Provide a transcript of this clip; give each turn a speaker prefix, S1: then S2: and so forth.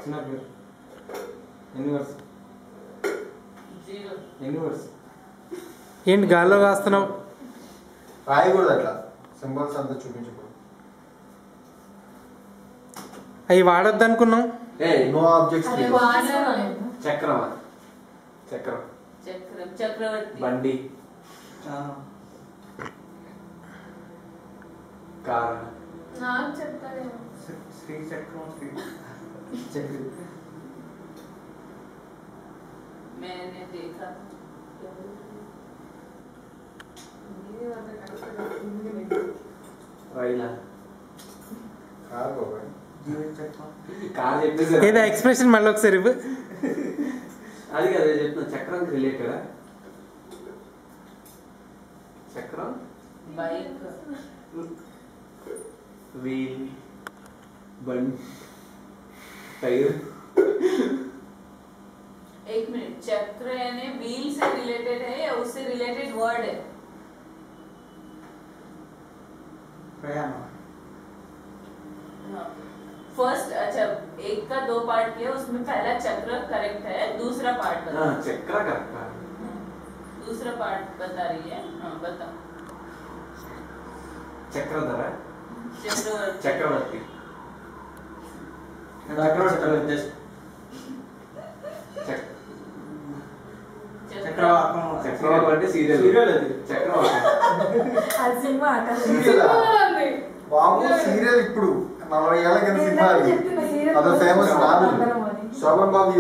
S1: చిన్న పేరు universe universe
S2: ఏంటి గాల్లో కాస్తున్నావు?
S1: రాయకూడదు అట్లా, సింబల్స్ అంతా చూపించకూడదు.
S2: అవి వాడొద్దు అనుకున్నాం.
S1: No objects.
S3: చక్రం చక్రం
S4: చక్రవర్తి
S3: బండి కార్
S4: నాకు చెప్తాడేమో.
S1: శ్రీ చక్రం శ్రీ
S4: मैंने देखा
S3: రైలా
S1: కాదు బాబాయ్.
S3: కార్ చెప్పేసి
S2: ఏదో ఎక్స్ప్రెషన్ మళ్ళీ ఒకసారి ఇవ్వు.
S3: అది కదా చెప్తున్నా, చక్రానికి రిలేటెడా? చక్రం
S4: बाइक
S3: व्हील बंड टायर.
S4: एक मिनट, चक्र यानी व्हील से रिलेटेड है या उससे रिलेटेड वर्ड है?
S1: ప్రయాణం.
S4: फर्स्ट अच्छा, एक का दो पार्ट किया, उसमें पहला चक्र करेक्ट है, दूसरा पार्ट बता.
S3: हाँ चक्र करेक्ट है.
S4: दूसरा पार्ट बता रही है. हाँ बता.
S3: चक्रधर
S4: चक्रवर्ती.
S3: चक्रवर्ती చక్రవర్తి సీరియల్ చక్రవర్తి
S1: బాబు సీరియల్ ఇప్పుడు 40 ఏళ్ళ కింద సినిమా అది. అదో ఫేమస్ రాదు. శోభన్ బాబు